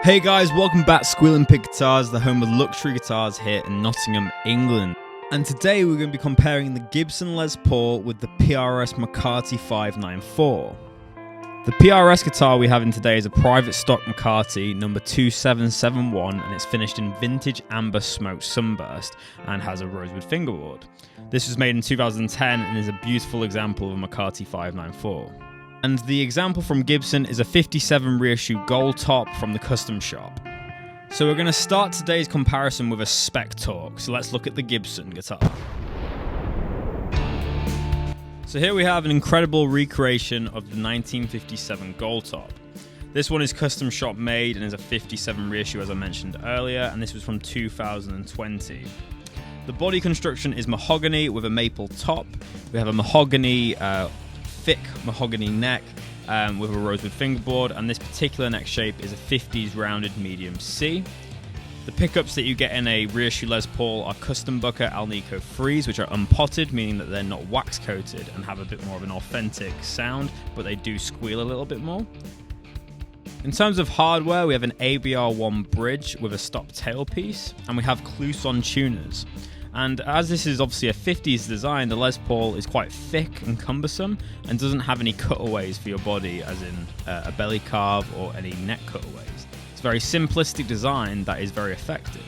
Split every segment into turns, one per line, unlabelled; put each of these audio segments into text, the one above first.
Hey guys, welcome back to Squealing Pig Guitars, the home of luxury guitars here in Nottingham, England. And today we're going to be comparing the Gibson Les Paul with the PRS McCarty 594. The PRS guitar we have in today is a private stock McCarty number 2771, and it's finished in vintage amber smoked sunburst and has a rosewood fingerboard. This was made in 2010 and is a beautiful example of a McCarty 594. And the example from Gibson is a 57 reissue gold top from the custom shop. So we're going to start today's comparison with a spec talk. So let's look at the Gibson guitar. So here we have an incredible recreation of the 1957 gold top. This one is custom shop made and is a 57 reissue as I mentioned earlier, and this was from 2020. The body construction is mahogany with a maple top. We have a mahogany thick mahogany neck with a rosewood fingerboard, and this particular neck shape is a 50s rounded medium C. The pickups that you get in a reissue Les Paul are custom Bucker Alnico Freeze, which are unpotted, meaning that they're not wax coated and have a bit more of an authentic sound, but they do squeal a little bit more. In terms of hardware, we have an ABR1 bridge with a stop tailpiece, and we have Clouson tuners. And as this is obviously a 50s design, the Les Paul is quite thick and cumbersome and doesn't have any cutaways for your body, as in a belly carve or any neck cutaways. It's a very simplistic design that is very effective.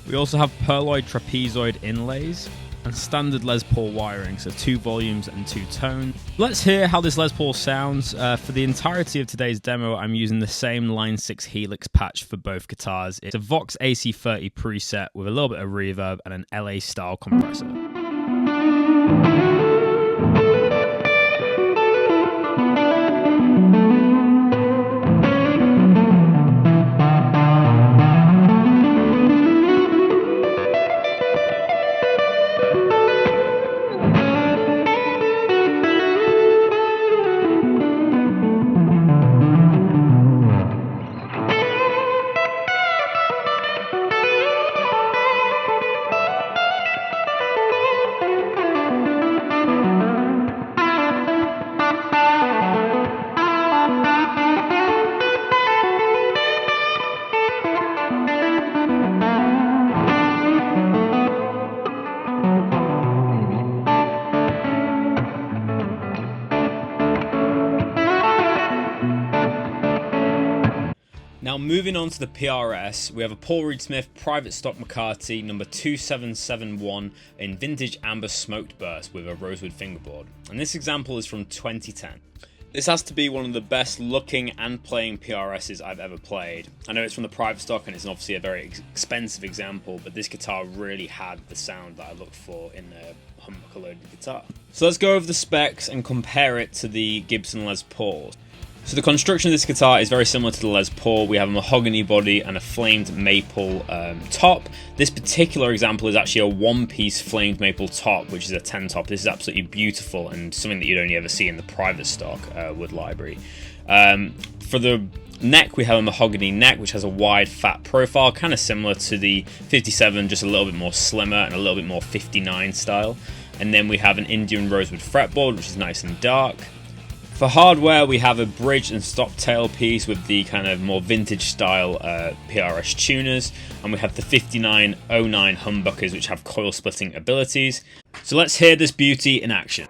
We also have pearloid trapezoid inlays and standard Les Paul wiring, so 2 volumes and 2 tones. Let's hear how this Les Paul sounds. For the entirety of today's demo, I'm using the same Line 6 Helix patch for both guitars. It's a Vox AC30 preset with a little bit of reverb and an LA style compressor. Now moving on to the PRS, we have a Paul Reed Smith private stock McCarty number 2771 in vintage amber smoked burst with a rosewood fingerboard, and this example is from 2010. This has to be one of the best looking and playing PRSs I've ever played. I know it's from the private stock and it's obviously a very expensive example, but this guitar really had the sound that I looked for in a humbucker loaded guitar. So let's go over the specs and compare it to the Gibson Les Paul. So the construction of this guitar is very similar to the Les Paul. We have a mahogany body and a flamed maple top. This particular example is actually a one-piece flamed maple top, which is a 10 top. This is absolutely beautiful and something that you'd only ever see in the private stock wood library. For the neck, we have a mahogany neck, which has a wide, fat profile, kind of similar to the 57, just a little bit more slimmer and a little bit more 59 style. And then we have an Indian rosewood fretboard, which is nice and dark. For hardware, we have a bridge and stop tailpiece with the kind of more vintage style PRS tuners, and we have the 5909 humbuckers, which have coil splitting abilities. So let's hear this beauty in action.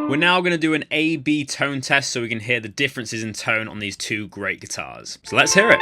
We're now going to do an A-B tone test so we can hear the differences in tone on these two great guitars. So let's hear it.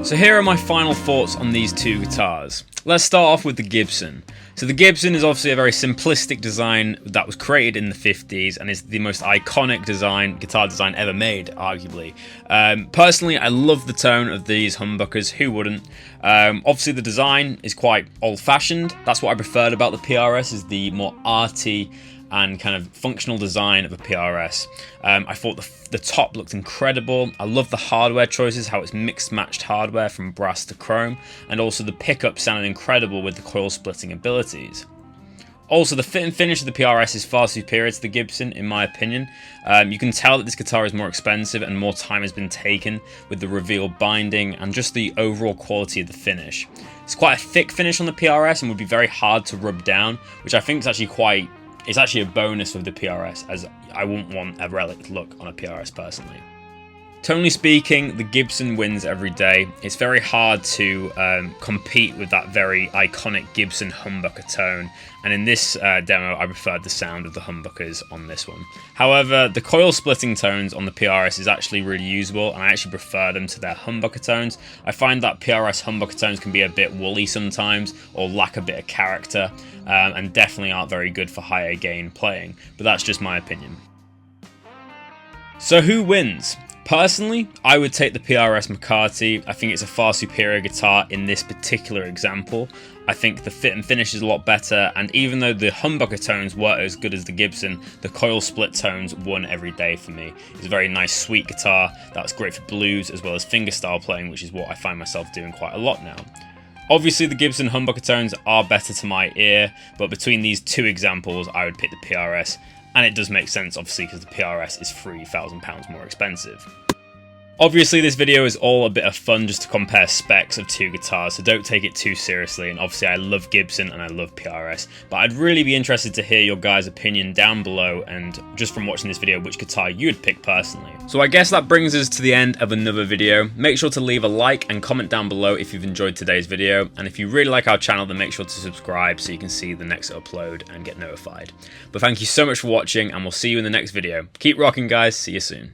So here are my final thoughts on these two guitars. Let's start off with the Gibson. So the Gibson is obviously a very simplistic design that was created in the 50s and is the most iconic guitar design ever made, arguably. Personally, I love the tone of these humbuckers, who wouldn't? Obviously the design is quite old-fashioned. That's what I preferred about the PRS, is the more arty and kind of functional design of a PRS. I thought the top looked incredible. I love the hardware choices, how it's mixed matched hardware from brass to chrome, and also the pickup sounded incredible with the coil splitting abilities. Also, the fit and finish of the PRS is far superior to the Gibson, in my opinion. You can tell that this guitar is more expensive and more time has been taken with the reveal binding and just the overall quality of the finish. It's quite a thick finish on the PRS and would be very hard to rub down, which I think is actually it's actually a bonus with the PRS, as I wouldn't want a relic look on a PRS personally. Tonally speaking, the Gibson wins every day. It's very hard to compete with that very iconic Gibson humbucker tone, and in this demo I preferred the sound of the humbuckers on this one. However, the coil splitting tones on the PRS is actually really usable, and I actually prefer them to their humbucker tones. I find that PRS humbucker tones can be a bit woolly sometimes, or lack a bit of character, and definitely aren't very good for higher gain playing, but that's just my opinion. So who wins? Personally, I would take the PRS McCarty. I think it's a far superior guitar in this particular example. I think the fit and finish is a lot better, and even though the humbucker tones weren't as good as the Gibson, the coil split tones won every day for me. It's a very nice, sweet guitar that's great for blues as well as fingerstyle playing, which is what I find myself doing quite a lot now. Obviously, the Gibson humbucker tones are better to my ear, but between these two examples, I would pick the PRS. And it does make sense, obviously, because the PRS is £3,000 more expensive. Obviously, this video is all a bit of fun just to compare specs of two guitars, so don't take it too seriously. And obviously, I love Gibson and I love PRS, but I'd really be interested to hear your guys' opinion down below, and just from watching this video, which guitar you would pick personally. So I guess that brings us to the end of another video. Make sure to leave a like and comment down below if you've enjoyed today's video, and if you really like our channel, then make sure to subscribe so you can see the next upload and get notified. But thank you so much for watching, and we'll see you in the next video. Keep rocking, guys. See you soon.